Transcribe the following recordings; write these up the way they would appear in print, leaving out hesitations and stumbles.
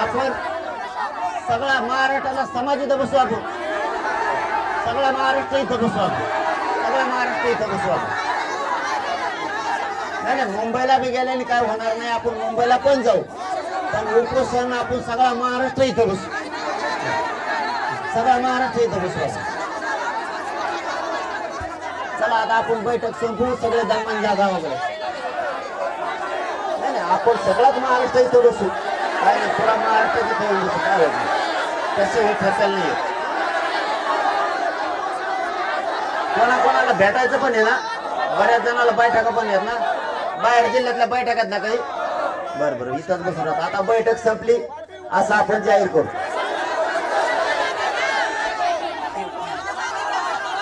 आपण सगळा महाराष्ट्राला समाज इथं बसू आपण सगळा महाराष्ट्र इथं बसू आपण सगळा महाराष्ट्र इथं बसू आपण नाही मुंबईला बी गेल्याने काय होणार नाही आपण मुंबईला पण जाऊ पण उपोषण आपण सगळा महाराष्ट्र इथं बसू सगळा महाराष्ट्र इथं बसू चला आता आपण बैठक संपवू सगळे दरम्यान जागा वगैरे नाही आपण सगळाच महाराष्ट्र इथं बसू काय नाही पुरा महाराष्ट्र इथं येऊन बसू काय होत तसे हे ठसेल नाही कोणाकोणाला भेटायचं पण आहे ना बऱ्याच जणाला बैठका पण आहेत ना बाहेर जिल्ह्यातल्या बैठकात ना काही बरं बरं इथंच बसून राहतो आता बैठक संपली असं आपण जाहीर करू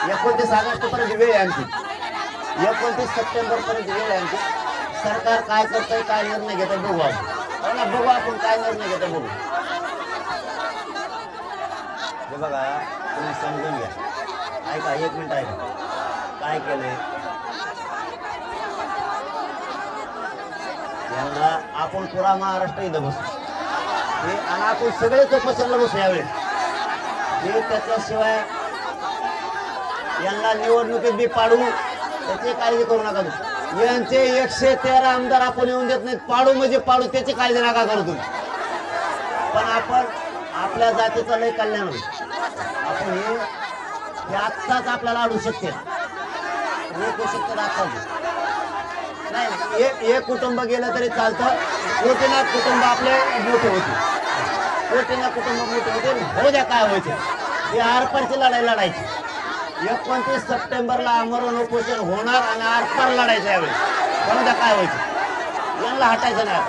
29 ऑगस्ट पर्यंत वेळ आहे आमची 29 सप्टेंबर पर्यंत वेळ आहे आमची सरकार काय करतंय काय निर्णय घेतोय बघू आपण बघू आपण काय निर्णय घेतोय बघू हे बघा तुम्ही समजून घ्या ऐका 1 मिनिट ऐका काय केलंय यांना आपण पुरा महाराष्ट्र इथं बसू आणि आपण सगळेच उपोषणाला बसू यावेळेस हे त्याच्याशिवाय यांना निवडणुकीत बी पाडू त्याची काळजी करू नका तुम्ही यांचे 113 आमदार आपण येऊन देत नाहीत पाडू म्हणजे पाडू त्याची काळजी नका करू तुम्ही पण आपण आपल्या जातीचं लय कल्याण होईल आपण हे आत्ताच आपल्याला अडू शकते नाही एक कुटुंब गेलं तरी चालतं कोटीनाथ कुटुंब आपले मोठे होते कोटीनाथ कुटुंब मोठे होते हो द्या काय व्हायचे ही आरपारची लढाई लढायची 29 सप्टेंबरला आमरण उपोषण होणार आणि आरपार लढायचं यावेळी हो द्या काय व्हायचं यांना हटायचं नाही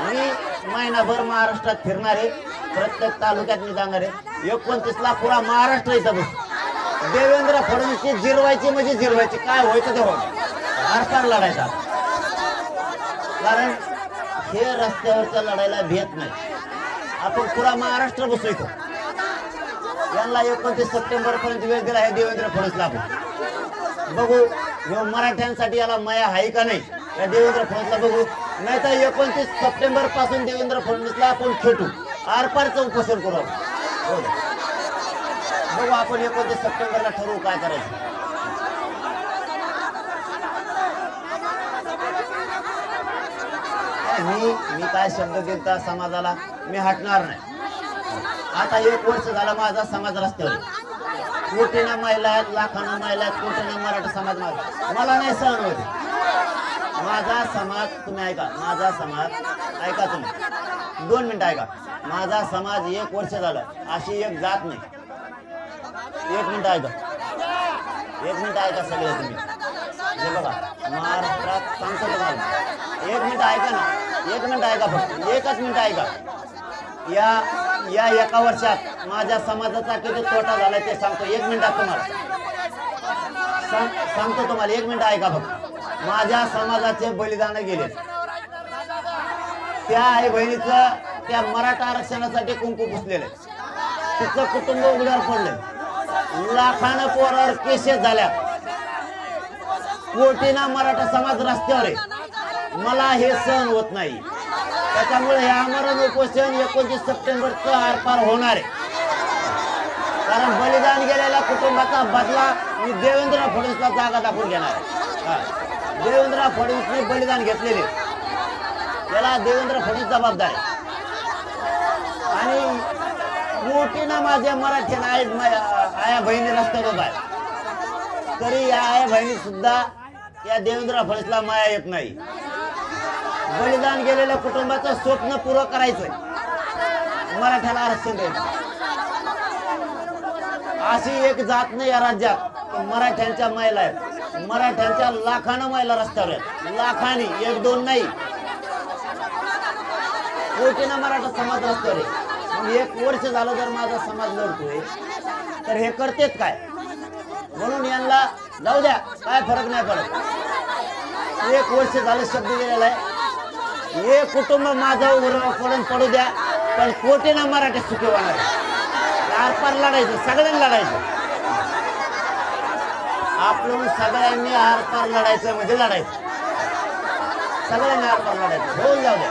मी महिनाभर महाराष्ट्रात फिरणार आहे प्रत्येक तालुक्यात मी जाणार आहे 29ला पुरा महाराष्ट्र इथं बसतो देवेंद्र फडणवीसची जिरवायची म्हणजे जिरवायची काय व्हायचं ते होणार आरपार लढायचा कारण हे रस्त्यावरच्या लढाईला भेट नाही आपण पुरा महाराष्ट्र बसू इथं यांना 29 सप्टेंबर पर्यंत वेळ दिला आहे देवेंद्र फडणवीसला आपण बघू मराठ्यांसाठी याला माया आहे का नाही या देवेंद्र फडणवीसला बघू नाही तर 29 सप्टेंबर पासून देवेंद्र फडणवीसला आपण खेटू आरपारचं उपोषण करू हो बघू आपण 29 सप्टेंबरला ठरवू काय करायचं मी काय शब्द दिलता समाजाला मी हटणार नाही आता 1 वर्ष झाला माझा समाज रस्त्यावर कोटीना महिला आहेत लाखांना महिला आहेत कोटीना मराठा समाज मला नाही सहन होते माझा समाज तुम्ही ऐका माझा समाज ऐका तुम्ही 2 मिनिटं ऐका माझा समाज 1 वर्ष झालं अशी एक जात नाही 1 मिनिट ऐका 1 मिनिट ऐका सगळे तुम्ही हे बघा महाराष्ट्रात सांगतो तुम्हाला 1 मिनिट ऐका ना 1 मिनिट ऐका फक्त 1च मिनिट ऐका या एका वर्षात माझ्या समाजाचा किती तोटा झाला ते सांगतो 1 मिनिटात तुम्हाला सांगतो तुम्हाला 1 मिनिट ऐका फक्त माझ्या समाजाचे बलिदान गेले त्या आई बहिणीचं त्या मराठा आरक्षणासाठी कुंकू पुसलेलं तिचं कुटुंब उघड्यावर पडले लाखानं पोरावर केसेस झाल्या कोटीना मराठा समाज रस्त्यावर आहे मला हे सहन होत नाही त्याच्यामुळे हे आमरण उपोषण 29 सप्टेंबरचं आरपार होणार आहे कारण बलिदान गेलेल्या कुटुंबाचा बदला मी देवेंद्र फडणवीसला जागा दाखवून घेणार देवेंद्र फडणवीसने बलिदान घेतलेले त्याला देवेंद्र फडणवीस जबाबदार आहे आणि कोटीना माझ्या मराठ्यानं आया बहिणी रस्त्यावर आहे तरी या आया बहिणी सुद्धा या देवेंद्र फडणवीसला माया येत नाही बलिदान गेलेल्या कुटुंबाचं स्वप्न पुरं करायचंय मराठ्याला आरक्षण द्यायचं अशी एक जात नाही या राज्यात मराठ्यांच्या महिला आहेत मराठ्यांच्या लाखानं महिला रस्त्यावर आहेत लाखांनी 1-2 नाही कोटीना मराठा समाज रस्त्यावर आहे 1 वर्ष झालं जर माझा समाज लढतोय तर हे करतेच काय म्हणून यांना जाऊ द्या काय फरक नाही पडत 1 वर्ष झालं शब्द दिलेला आहे हे कुटुंब माझं उघडून पडू द्या पण कोटीना मराठी सुखी होणार आरपार लढायचं सगळ्यांनी लढायचं आपण सगळ्यांनी आरपार लढायचं म्हणजे लढायचं सगळ्यांनी आरपार लढायचं होऊन जाऊ द्या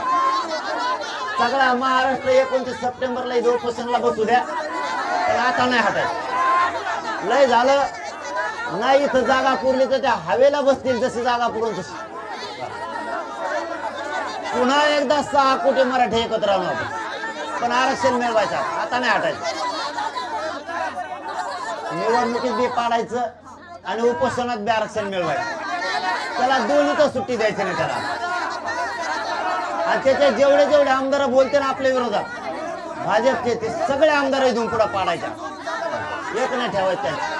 सगळा महाराष्ट्र 29 सप्टेंबरला इथं उपोषणाला बसू द्या, पण आता नाही हटायचं. लय झालं नाही, इथं जागा पुरली तर त्या हवेला बसतील, जशी जागा पुरून तशी. पुन्हा एकदा 6 कोटी मराठी एकत्र राहून आपण, पण आरक्षण मिळवायचं, आता नाही हटायचं. निवडणुकीत बी पाडायचं आणि उपोषणात बी आरक्षण मिळवायचं. त्याला दोन्ही तर सुट्टी द्यायची नाही त्याला. आणि त्याचे जेवढे जेवढे आमदार बोलते ना आपल्या विरोधात, भाजपचे, ते सगळे आमदार इथून पुढे पाडायच्या, एक नाही ठेवायचं त्यांनी.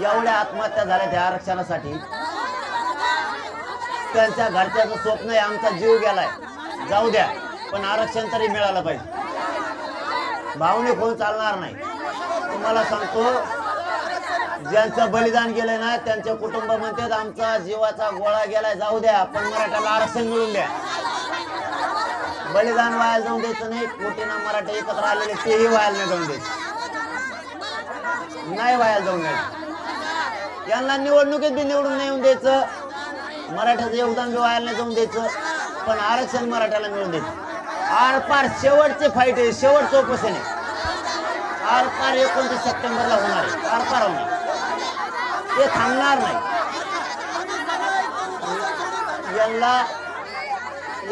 एवढ्या आत्महत्या झाल्या त्या आरक्षणासाठी. त्यांच्या घरच्याचं स्वप्न आहे आमचा जीव गेलाय, जाऊ द्या पण आरक्षण तरी मिळालं पाहिजे. भावनिक होऊन चालणार नाही. तुम्हाला सांगतो, ज्यांचं बलिदान गेलंय ना त्यांचे कुटुंब म्हणतात आमचा जीवाचा गोळा गेलाय, जाऊ द्या पण मराठ्याला आरक्षण मिळून द्या. बलिदान व्हायला जाऊन द्यायचं नाही. कोटीनं मराठे एकत्र आलेले तेही व्हायला नाही जाऊन द्यायचं, नाही व्हायला जाऊन द्यायचं. यांना निवडणुकीत बी निवडून नाही येऊन द्यायचं, मराठ्याचं योगदान बी व्हायला नाही जाऊन द्यायचं, पण आरक्षण मराठ्याला मिळून द्यायचं. आरपार शेवटचे फाईट आहे, शेवटचं उपोषण आहे. आरपार 29 सप्टेंबरला होणार आहे, आरपार होणार, ते थांबणार नाही.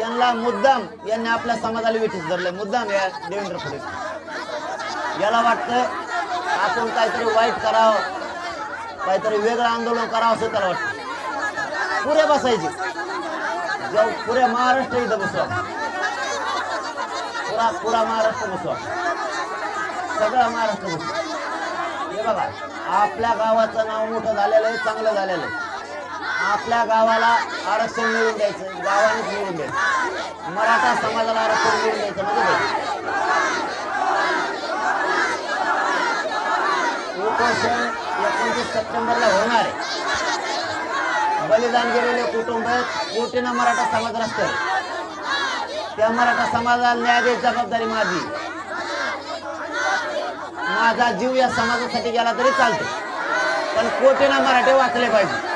यांना मुद्दाम यांनी आपल्या समाजाला विठीस धरले, मुद्दाम या देवेंद्र फडणवीस याला वाटतं आपण काहीतरी वाईट करावं, काहीतरी वेगळं आंदोलन करावं असं त्याला वाटतं. पुरे बसायचे, पुऱ्या महाराष्ट्र इथं बसवा, पुरा महाराष्ट्र बसवा, सगळा महाराष्ट्र बसवा. हे बघा, आपल्या गावाचं नाव मोठं झालेलं आहे, चांगलं झालेलं आहे. आपल्या गावाला आरक्षण मिळून द्यायचं, गावानेच मिळून द्यायचं. मराठा समाजाला आरक्षण मिळून द्यायचं म्हणजे उपोषण 29 सप्टेंबरला होणार आहे. बलिदान गेलेले कुटुंब कोटीनं मराठा समाज रस्त्यावर, त्या मराठा समाजाला न्याय द्यायची जबाबदारी माझी. माझा जीव या समाजासाठी गेला तरी चालतो, पण कोटीनं मराठे वाचले पाहिजे.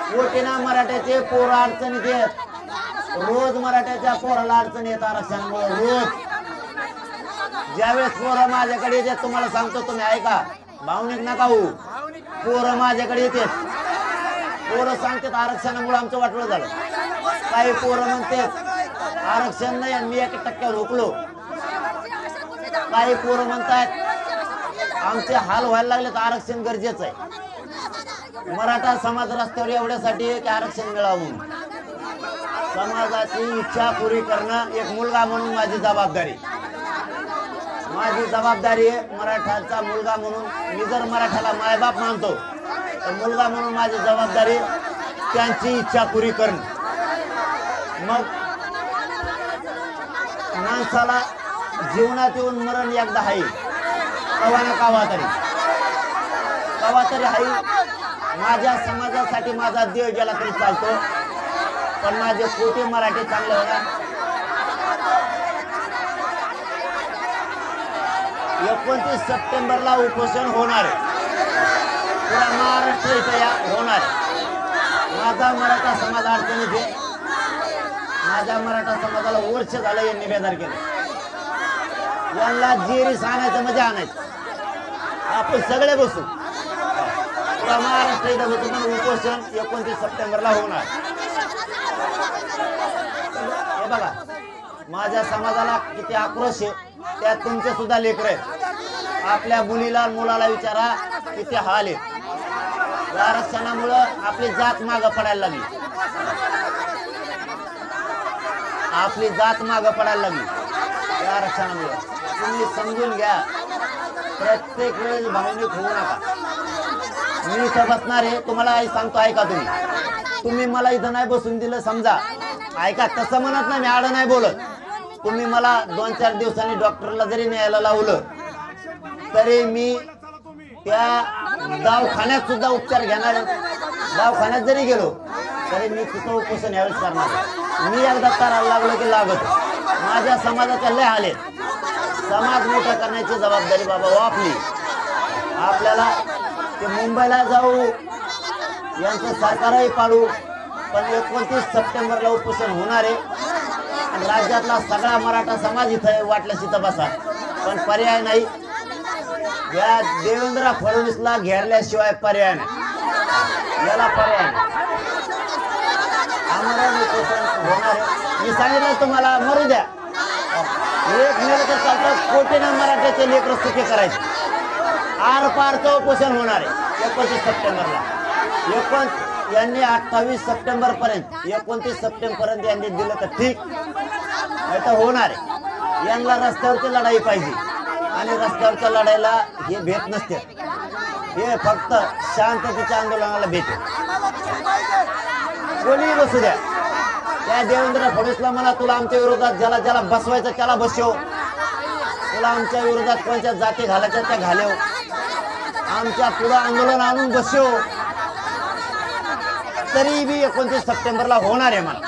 कोटीनं मराठ्याचे पोरं अडचणीत येत, रोज मराठ्याच्या पोराला अडचणी येत आरक्षणामुळे. रोज ज्यावेळेस पोरं माझ्याकडे येतात, तुम्हाला सांगतो, तुम्ही ऐका, भावनिक नका होऊ. पोरं माझ्याकडे येतात, पोरं सांगतात आरक्षणामुळे आमचं वाटलं झालं. काही पोरं म्हणतात आरक्षण नाही आणि मी 1% रोखलो. काही पोरं म्हणतात आमचे हाल व्हायला लागले तर आरक्षण गरजेचं आहे. मराठा समाज रस्त्यावर एवढ्यासाठी की आरक्षण मिळावं म्हणून. समाजाची इच्छा पुरी करणं एक मुलगा म्हणून माझी जबाबदारी. माझी जबाबदारी आहे मराठाचा मुलगा म्हणून. मी जर मराठाला मायबाप मानतो तर मुलगा म्हणून माझी जबाबदारी त्यांची इच्छा पुरी करणं. मग माणसाला जीवनात येऊन मरण एकदा आहे, कवा ना कवा तरी आहे. माझ्या समाजासाठी माझा देव गेला तरी चालतो, पण माझे कोटी मराठी चांगले होणार. 29 सप्टेंबरला उपोषण होणार आहे, पुरा महाराष्ट्र इथं या होणार आहे. माझा मराठा समाज अडचणीत आहे. माझ्या मराठा समाजाला वर्ष झालं यांनी बेदार केलं. यांना जिरीस आणायचं म्हणजे आणायचं. आपण सगळे बसू, पुरा महाराष्ट्र इथं होतं, पण उपोषण 29 सप्टेंबरला होणार. हे बघा, माझ्या समाजाला किती आक्रोश आहे, त्यात तुमचे सुद्धा लेकर आहेत. आपल्या मुलाला विचारा किती हाल आहे. आरक्षणामुळं आपली जात मागं पडायला लागली, आपली जात मागं पडायला लागली या आरक्षणामुळं. तुम्ही समजून घ्या, प्रत्येक वेळेस भावनिक होऊ नका. मी इथं बसणार आहे, तुम्हाला सांगतो ऐका. तुम्ही मला इथं नाही बसून दिलं समजा, ऐका, तसं म्हणत नाही, मी आड नाही बोलत. तुम्ही मला 2-4 दिवसांनी डॉक्टरला जरी न्यायला लावलं तरी मी त्या दवाखान्यात सुद्धा उपचार घेणार. दवाखान्यात जरी गेलो तरी मी तिथं उपोषण यावेळेस करणार. मी एकदा करायला लागलो की लागत. माझ्या समाजाच्या लय हाल आहेत. समाज मोठा करण्याची जबाबदारी बाबा आपली. आपल्याला ते मुंबईला जाऊ, यांचं सरकारही पाडू, पण 29 सप्टेंबरला उपोषण होणार आहे. आणि राज्यातला सगळा मराठा समाज इथं वाटल्यास इथं बसा, पण पर्याय नाही. या देवेंद्र फडणवीसला घेरल्याशिवाय पर्याय नाही, याला पर्याय नाही. आमरण उपोषण होणार आहे. मी सांगितलं तुम्हाला, मरू द्या. एक मेलं तर चालतं, कोटीनं मराठ्याचे लेकरं सुखी करायचे. आरपारचं उपोषण होणार आहे 29 सप्टेंबरला. यांनी 28 सप्टेंबर पर्यंत 29 सप्टेंबर पर्यंत यांनी दिलं तर ठीक, नाही तर होणार आहे. यांना रस्त्यावरची लढाई पाहिजे, आणि रस्त्यावरच्या लढाईला हे भेट नसते, हे फक्त शांततेच्या आंदोलनाला भेट. कोणी बसू द्या, त्या देवेंद्र फडणवीसला म्हणा, तुला आमच्या विरोधात ज्याला ज्याला बसवायचं त्याला बसव, तुला आमच्या विरोधात कोणत्या जाती घालायच्या त्या घालव, आमच्या पुढं आंदोलन आणून बसव, तरी बी 29 सप्टेंबरला होणार आहे. मला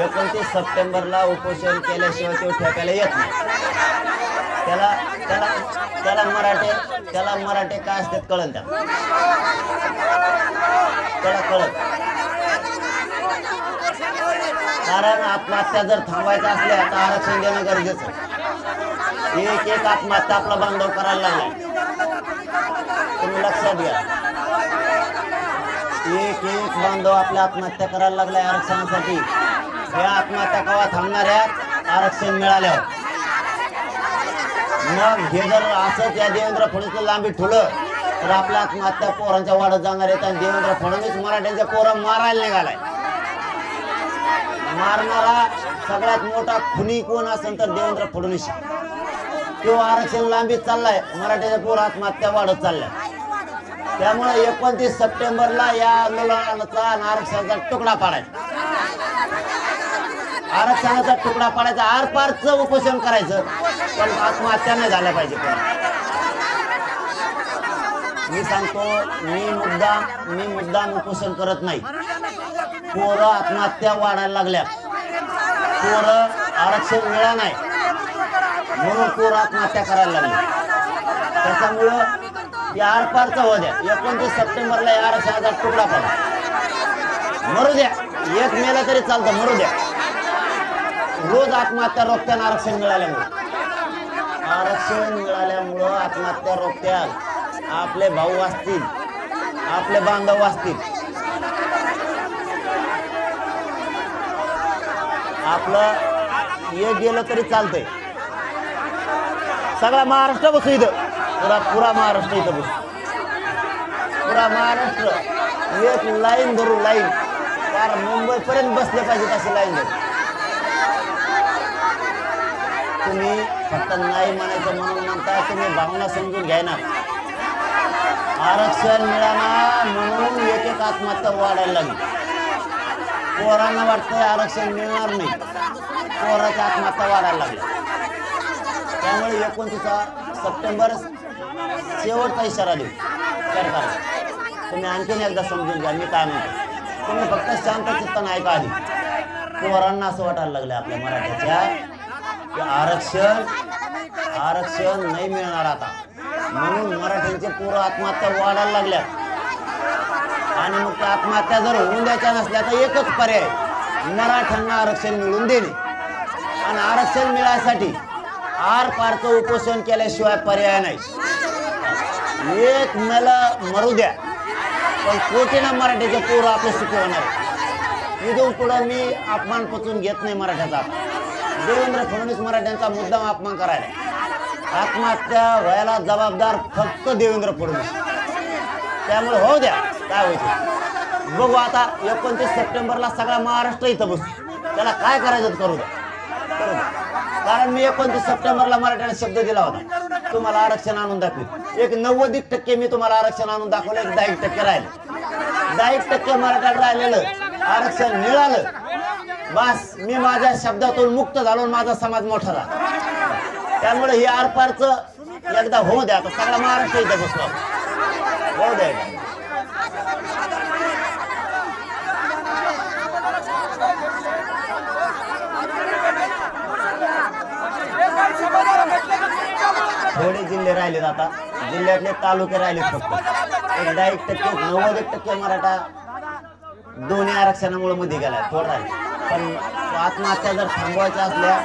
29 सप्टेंबरला उपोषण केल्याशिवाय तो ठेकायला येत नाही. त्याला मराठे काय असतात कळलं, त्याला कळत. कारण आत्महत्या जर थांबवायच्या असल्या तर आरक्षण देणं गरजेचं. एक एक आत्महत्या आपला बांधव करायला लागला, तुम्ही लक्षात घ्या. एक एक बांधव आपल्या आत्महत्या करायला लागलाय आरक्षणासाठी. या आत्महत्या केव्हा थांबणाऱ्या, आरक्षण मिळाल्यावर. मग हे जर असं त्या देवेंद्र फडणवीसला लांबी ठेवलं तर आपल्या आत्महत्या पोरांच्या वाढत जाणार आहेत. आणि देवेंद्र फडणवीस मराठ्यांच्या पोरं मारायला निघालाय. मारणारा सगळ्यात मोठा खुनी कोण असेल तर देवेंद्र फडणवीस. तो आरक्षण लांबीत चाललाय, मराठ्याच्या पोर आत्महत्या वाढत चालल्या. त्यामुळे 29 सप्टेंबरला या आंदोलनाचा आरक्षणाचा तुकडा पाडायचा, आरक्षणाचा तुकडा पाडायचा, आरपारचं उपोषण करायचं, पण आत्महत्या नाही झाल्या पाहिजे. मी सांगतो, मी मुद्दाम उपोषण करत नाही. पोरं आत्महत्या वाढायला लागल्या, पोरं आरक्षण मिळालं नाही म्हणून पोरं आत्महत्या करायला लागली. त्याच्यामुळं या आरपारचं हो द्या. 29 सप्टेंबरला या आरक्षणाचा तुकडा पाडा, मरू द्या. एक मेला तरी चालतं, मरू द्या. रोज आत्महत्या रोखत्यानं आरक्षण मिळाल्यामुळं आत्महत्या रोखत्या. आपले भाऊ असतील, आपले बांधव असतील, आपलं एक गेलं तरी चालतंय. सगळा महाराष्ट्र बसू इथं, पुरा महाराष्ट्र इथं बसू, पुरा महाराष्ट्र एक लाईन धरू, लाईन फार मुंबई पर्यंत बसले पाहिजे अशी लाईन धरू. तुम्ही फक्त नाही म्हणायचं म्हणून म्हणता, तुम्ही भावना समजून घ्यायना. आरक्षण मिळाला म्हणून एक एक आत्महत्या वाढायला लागली. पोरांना वाटतंय आरक्षण मिळणार नाही, पोराच्या आत्महत्या वाढायला लागल्या. त्यामुळे 29 सप्टेंबर शेवटचा इशारा देऊ सरकारला. तुम्ही आणखीन एकदा समजून घ्या मी काय म्हणतो. तुम्ही फक्त शांत चित्तानं ऐका आधी. पोरांना असं वाटायला लागलं आपल्या मराठ्याच्या की आरक्षण नाही मिळणार आता, म्हणून मराठ्यांचे पोरं आत्महत्या वाढायला लागल्या. आणि मग त्या आत्महत्या जर होऊन द्यायच्या नसल्या तर एकच पर्याय, मराठ्यांना आरक्षण मिळवून देणे. आणि आरक्षण मिळायसाठी आरपारचं उपोषण केल्याशिवाय पर्याय नाही. एक मला मरू द्या, पण कोटीनं मराठ्याचे पोरं आपले सुखी होणार. इथून पुढं मी अपमान पचवून घेत नाही मराठ्याचा. देवेंद्र फडणवीस मराठ्यांचा मुद्दाम अपमान करायला, आत्महत्या व्हायला जबाबदार फक्त देवेंद्र फडणवीस. त्यामुळे हो द्या, काय होईल बघू. आता 29 सप्टेंबरला सगळा महाराष्ट्र इथं बसू, त्याला काय करायचं करू द्या, करू द्या. कारण मी 29 सप्टेंबरला मराठ्याला शब्द दिला होता, तुम्हाला आरक्षण आणून दाखवेल. एक 90% मी तुम्हाला आरक्षण आणून दाखवलं, एक 10% राहिलं. 10% मराठ्याला राहिलेलं आरक्षण मिळालं, बस मी माझ्या शब्दातून मुक्त झालो, माझा समाज मोठा झाला. त्यामुळे हे आरपारचं एकदा होऊ द्या. आता सगळा महाराष्ट्र इथं बसलो, होऊ द्या. थोडे जिल्हे राहिलेत, आता जिल्ह्यातले तालुके राहिलेत फक्त. एकदा 1% 90% मराठा दोन्ही आरक्षणामुळे मध्ये गेलाय, थोडा राहील. पण आत्महत्या जर थांबवायच्या असल्या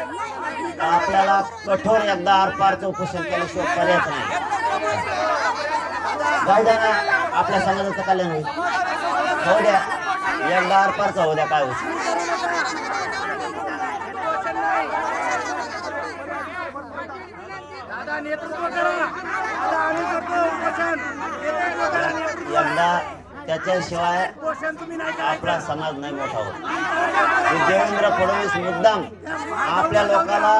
तर आपल्याला कठोर एकदा आरपारचं उपोषण केल्याशिवाय पर्यायच नाही. जाऊ द्या ना, आपल्या समाजाचं कल्याण होईल. होऊ द्या, एकदा आरपारचा होऊ द्या, काय होईल. एकदा त्याच्याशिवाय आपला समाज नाही मोठा होत. देवेंद्र फडणवीस मुद्दाम आपल्या लोकांना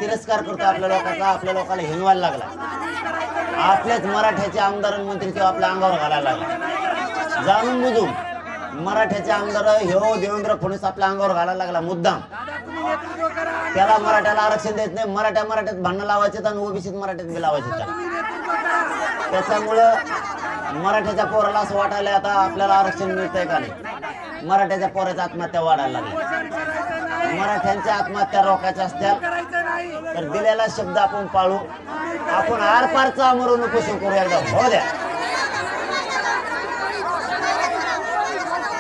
तिरस्कार करतो, आपल्या लोकांचा, आपल्या लोकांना हिंगवायला लागला. आपल्याच मराठ्याचे आमदार आणि मंत्री तेव्हा आपल्या अंगावर घालायला लागला. जाणून बुजून मराठ्याचे आमदार हे देवेंद्र फडणवीस आपल्या अंगावर घालायला लागला मुद्दाम. त्याला मराठ्याला आरक्षण देत नाही, मराठ्यात भांडणं लावायचे आणि ओबीसीत मराठ्यात बी लावायचे. त्याच्यामुळं मराठ्याच्या पोराला असं वाटायला आता आपल्याला आरक्षण मिळतंय का नाही. मराठ्याच्या पोराच्या आत्महत्या वाढायला लागल्या. मराठ्यांच्या आत्महत्या रोखायच्या असत्या तर दिलेला शब्द आपण पाळू. आपण आरपारचं आमरण उपोषण करू एकदा, हो द्या.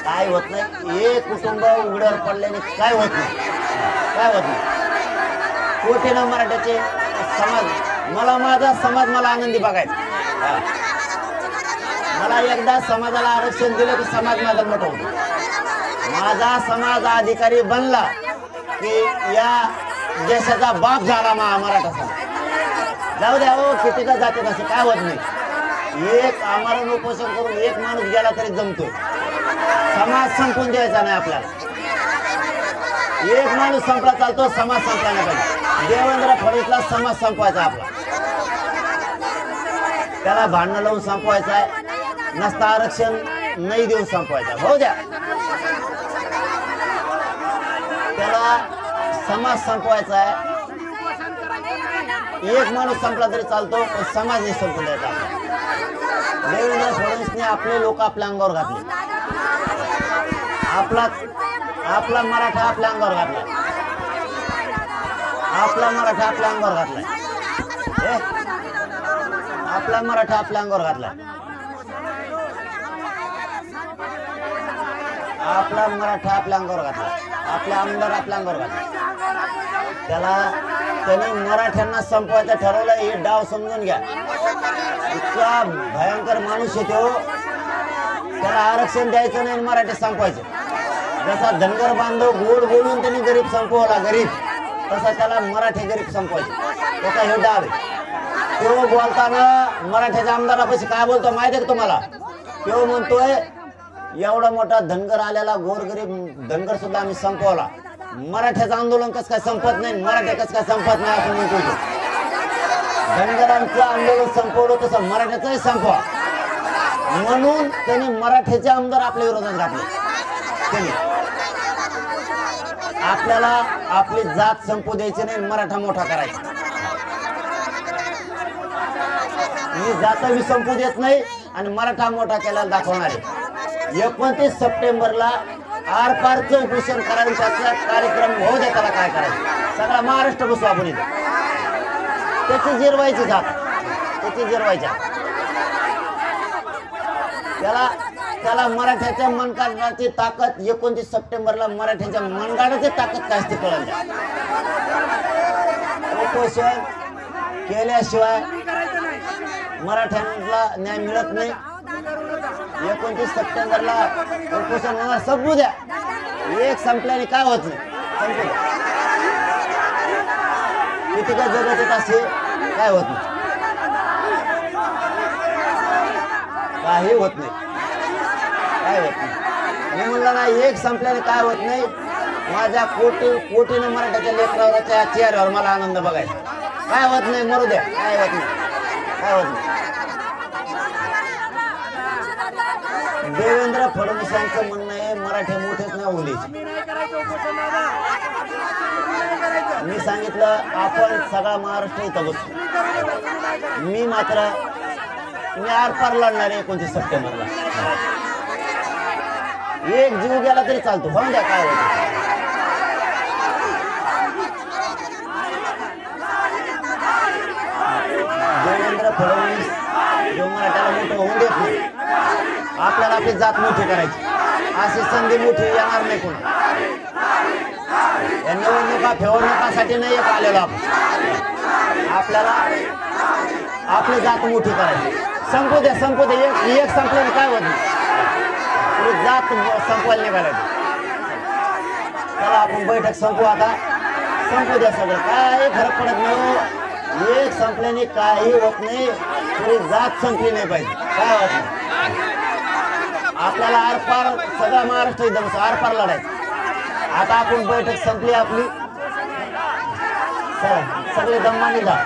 काय होत नाही, एक कुटुंब उघड्यावर पडल्याने काय होत नाही, काय होत नाही. कोटीनं मराठ्याचे समाज, मला माझा समाज मला आनंदी बघायचा. मला एकदा समाजाला आरक्षण दिलं की समाज माझा मोठा होतो. माझा समाज अधिकारी बनला की या देशाचा बाप झाला मराठा समाज. जाऊ द्या हो, किती का जाते तसे काय होत नाही. एक आमरण उपोषण करून एक माणूस गेला तरी जमतोय. समाज संपून द्यायचा नाही आपल्याला. एक माणूस संपला चालतो, समाज संपला नाही पाहिजे. देवेंद्र फडणवीसला समाज संपवायचा आपला, त्याला भांडणं लावून संपवायचं आहे. नसता आरक्षण नाही देऊन संपवायचं, हो द्या. त्याला समाज संपवायचा आहे. एक माणूस संपला तरी चालतो, पण समाज नाही संपून द्यायचा. देवेंद्र फडणवीसने आपले लोक आपल्या अंगावर घातले. आपला मराठा आपल्या अंगावर घातला. आपला मराठा आपल्या अंगावर घातलाय. आपला मराठा आपल्या अंगावर घातलाय. आपला मराठा आपल्या अंगावर घातला. आपले आमदार आपल्या अंगावर घातला. त्याने मराठ्यांना संपवायचं ठरवलं. हे डाव समजून घ्या. इतका भयंकर माणूस येतो. त्याला आरक्षण द्यायचं नाही, मराठी संपवायचं. जसा धनगर बांधव गोड बोलून त्यांनी गरीब संपवला, गरीब, तसा त्याला मराठी गरीब संपवायचे. त्याचा हे डाव आहे. तो बोलताना मराठ्याच्या आमदारापाशी काय बोलतो माहिती आहे का तुम्हाला? तो म्हणतोय एवढा मोठा धनगर आलेला गोरगरीब धनगर सुद्धा आम्ही संपवला. मराठ्याचं आंदोलन कसं काय संपत नाही, मराठा कसं काय संपत नाही असं म्हणतो. धनगरांचं आंदोलन संपवलं तसं मराठ्याचंही संपवा म्हणून त्यांनी मराठ्याचे आमदार आपल्या विरोधात घातले. त्यांनी आपल्याला आपली जात संपू द्यायची नाही, मराठा मोठा करायचा. ही जात मी संपू देत नाही आणि मराठा मोठा केला दाखवणार आहे. 29 सप्टेंबरला आरपारचं उपोषण करायचं. त्याचा कार्यक्रम होऊ द्या. त्याला काय करायचं, सगळा महाराष्ट्र बसू आपण इथे. त्याची जिरवायची जात, त्याची जिरवायच्या. त्याला मराठ्याच्या मनकाडाची ताकद 29 सप्टेंबरला मराठ्याच्या मनकाडाची ताकद काय असते कळलं. उपोषण केल्याशिवाय मराठ्यांना न्याय मिळत नाही. 29 सप्टेंबरला उपोषण होणार. संपू द्या. एक संपल्याने काय होत नाही, संपू द्या. किती का जगत येत असे काय होत नाही, काही होत नाही, काय होत नाही. मी म्हणलं ना, एक संपल्याने काय होत नाही. माझ्या कोटीनं मराठ्याच्या लेकरावरच्या चेहऱ्यावर मला आनंद बघायचा. काय होत नाही, मरू द्या. काय होत नाही, काय होत नाही. देवेंद्र फडणवीसांचं म्हणणं आहे मराठी मोठेच नाही होऊ द्यायचे. मी सांगितलं आपण सगळा महाराष्ट्र इथं बसतो. मी मात्र आरपार लढणार आहे 29 सप्टेंबरला. एक जीव गेला तरी चालतो, होऊन द्या. काय होतं फडणवीस जो मराठ्याला मोठं होऊन देत नाही, आपल्याला आपली जात मोठी करायची, अशी संधी मोठी येणार नाही कोणा. या निवडणुका फेवरणुकासाठी नाही एक आलेलो आपण, आपल्याला आपली जात मोठी करायची. संपू दे एक संपल्याने काय होत नाही, जात संपवायला निघालायची. चला आपण बैठक संपू आता, संपू द्या सगळं, काही फरक पडत नाही. एक संपल्याने काही होत नाही, तरी जात संपली नाही पाहिजे, काय होत नाही. आपल्याला आरपार सगळा महाराष्ट्र एकदम आरपार लढायचं. आता आपण बैठक संपली आपली, चला सगळे दमाने जा.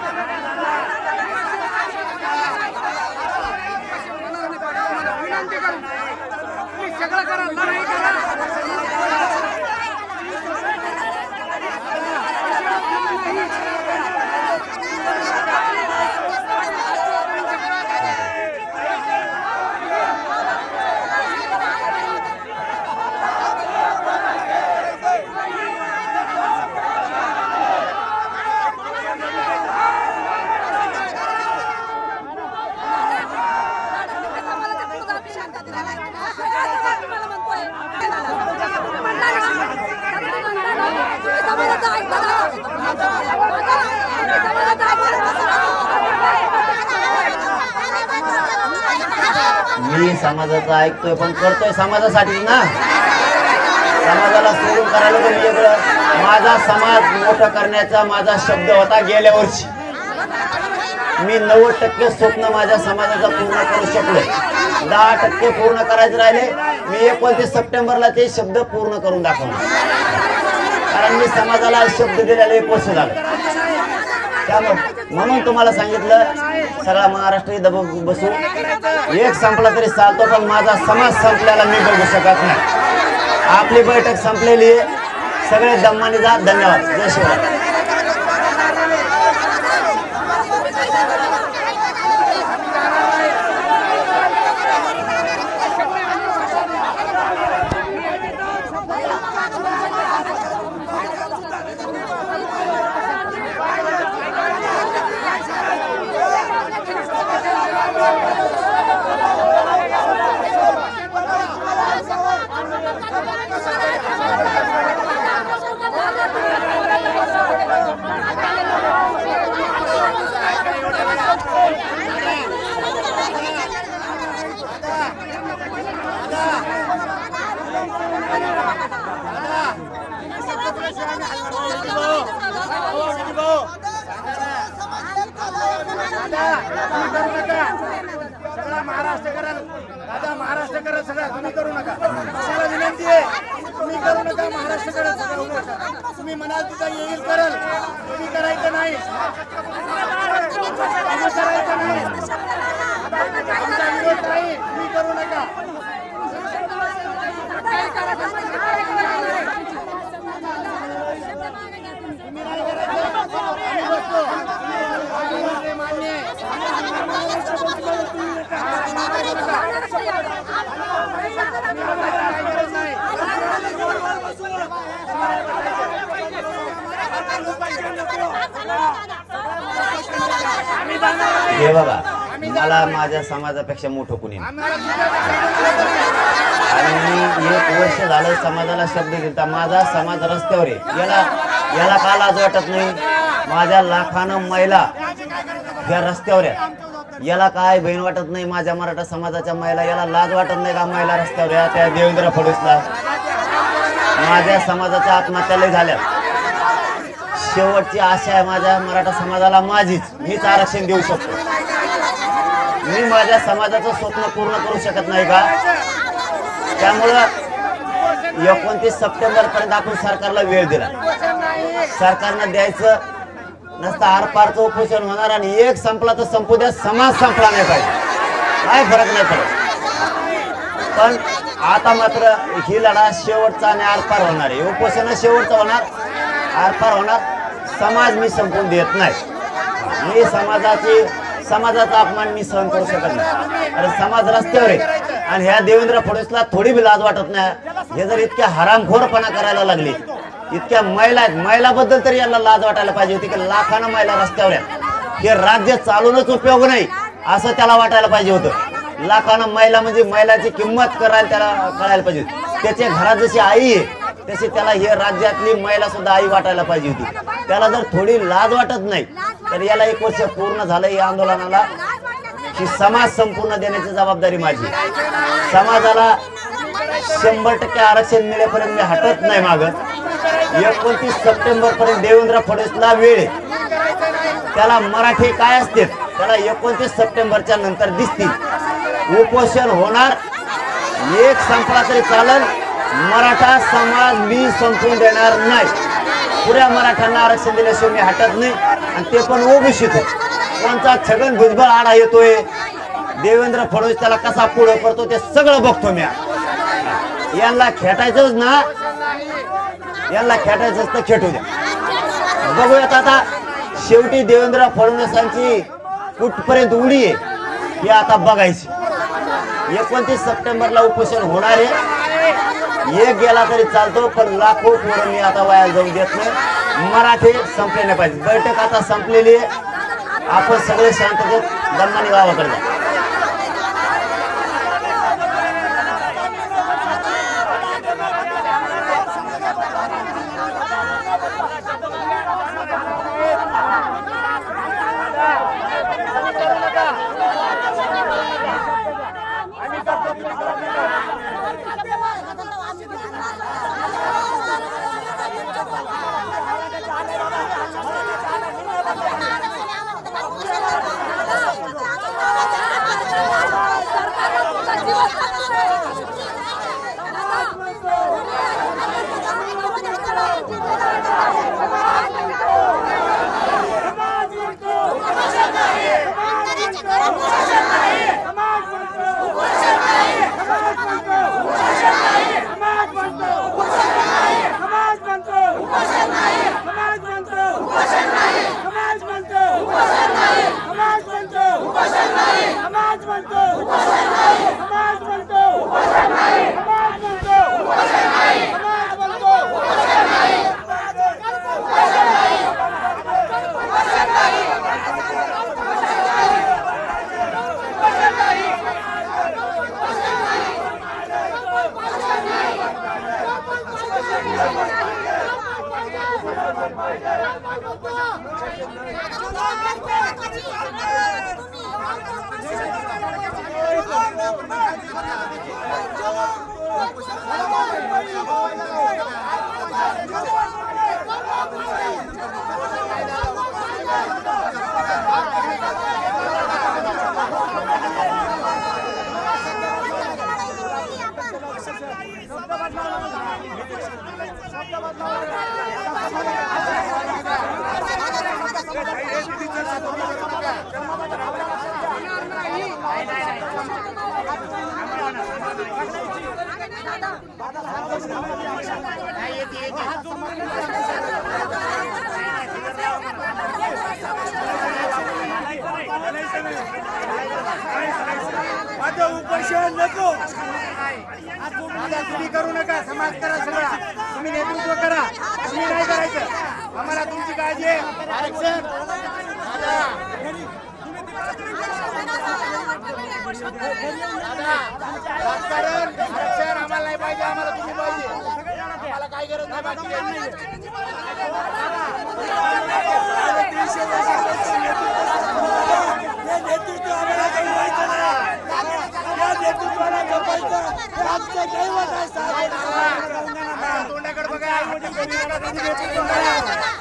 मी समाजाचं ऐकतोय पण करतोय समाजासाठी ना. समाजाला सोडून करायला पण वेगळं. माझा समाज मोठा करण्याचा माझा शब्द होता गेल्या वर्षी. मी 90% स्वप्न माझ्या समाजाचा पूर्ण करू शकलो. 10% पूर्ण करायचे राहिले. मी 29 सप्टेंबरला ते शब्द पूर्ण करून दाखवले, कारण मी समाजाला शब्द दिलेला 1 वर्ष झालं. त्यामुळे म्हणून तुम्हाला सांगितलं सगळा महाराष्ट्र इथं बसू, एक संपला तरी चालतो, पण माझा समाज संपल्याला मी बघू शकत नाही. आपली बैठक संपलेली आहे, सगळे दमाने जा. धन्यवाद. जय शिवराय. सगळा महाराष्ट्र कराल दादा, महाराष्ट्र करा सगळा, तुम्ही करू नका. मला विनंती आहे, तुम्ही करू नका. महाराष्ट्र करा सगळं, तुम्ही म्हणाल तिथं येईल करल, तुम्ही करायचं नाही, करायचं नाही, आमचा विरोध नाही, तुम्ही करू नका. हे बघा, मला माझ्या समाजापेक्षा मोठं कुणी नाही. आणि मी 1 वर्ष झालं समाजाला शब्द दिला, माझा समाज रस्त्यावर आहे. याला का लाज वाटत नाही? माझ्या लाखानं महिला या रस्त्यावर आहे, याला काय बहीण वाटत नाही? माझ्या मराठा समाजाच्या महिला, याला लाज वाटत नाही का महिला रस्त्यावर आहे? त्या देवेंद्र फडणवीसला माझ्या समाजाच्या आत्महत्या लय झाल्या. शेवटची आशा आहे माझ्या मराठा समाजाला माझीच, मीच आरक्षण देऊ शकतो. मी माझ्या समाजाचं स्वप्न पूर्ण करू शकत नाही का? त्यामुळं 29 सप्टेंबर पर्यंत आपण सरकारला वेळ दिला. सरकारनं द्यायचं नसतं, आरपारचं उपोषण होणार आणि एक संपला तर संपू द्या, समाज संपला नाही पाहिजे, काय फरक नाही पडत. पण आता मात्र ही लढा शेवटचा आणि आरपार होणार आहे. उपोषण शेवटचं होणार, आरपार होणार. समाज मी संपवून देत नाही. मी समाजाचा अपमान मी सहन करू शकत नाही. अरे समाज रस्त्यावर आहे आणि ह्या देवेंद्र फडणवीसला थोडी बी लाज वाटत नाही. हे जर इतक्या हरामखोरपणा करायला लागले, इतक्या महिला आहेत, महिलाबद्दल तरी याला लाज वाटायला पाहिजे होती की लाखानं महिला रस्त्यावर आहेत. हे राज्य चालूनच उपयोग नाही. असं त्याला वाटायला पाहिजे होतं. लाखानं महिला म्हणजे महिलाची किंमत करायला त्याला कळायला पाहिजे होती. त्याच्या घरात जशी आई आहे तशी त्याला हे राज्यातली महिला सुद्धा आई वाटायला पाहिजे होती. त्याला जर थोडी लाज वाटत नाही तर याला 1 वर्ष पूर्ण झालं या आंदोलनाला की समाज संपूर्ण देण्याची जबाबदारी माझी. समाजाला 100% आरक्षण मिळेपर्यंत मी हटत नाही मागं. 29 सप्टेंबर पर्यंत देवेंद्र फडणवीसला वेळ आहे. त्याला मराठी काय असते त्याला 29 सप्टेंबरच्या नंतर दिसतील. उपोषण होणार, एक संपला तरी चालेल. मराठा समाज मी संपवून देणार नाही. पुऱ्या मराठ्यांना आरक्षण दिल्याशिवाय मी हटत नाही आणि ते पण ओबीसीत. कोणता छगन भुजबळ आडा येतोय, देवेंद्र फडणवीस त्याला कसा पुढे करतो ते सगळं बघतो मी. यांना खेटायचंच ना, यांना खेटायचंच तर खेटू द्या. बघूयात आता शेवटी देवेंद्र फडणवीसांची कुठपर्यंत उडी आहे ही आता बघायची. 29 सप्टेंबरला उपोषण होणार आहे. एक गेला तरी चालतो पण लाखो पोरं मी आता वाया जाऊन देत नाही. मराठी संपले नाही पाहिजे. बैठक आता संपलेली आहे. आपण सगळे शांततेत दमाने गावाकडे जा. उपोषण नको, तुम्ही करू नका. समाज करा सगळा, तुम्ही नेतृत्व करा. तुम्ही नाही करायचं, आम्हाला तुमची काळजी आहे. आरक्षण आरक्षण आम्हाला नाही पाहिजे, आम्हाला तुम्ही पाहिजे. आम्हाला काय गरज नाही बाकी नेतृत्व आम्हाला काही व्हायचं नाही. या नेतृत्वाला जपायचं आमचं दैवत आहे. तोंडाकडे बघा,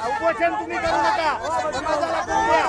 उपोषण तुम्ही करू नका, समाजाला करू द्या.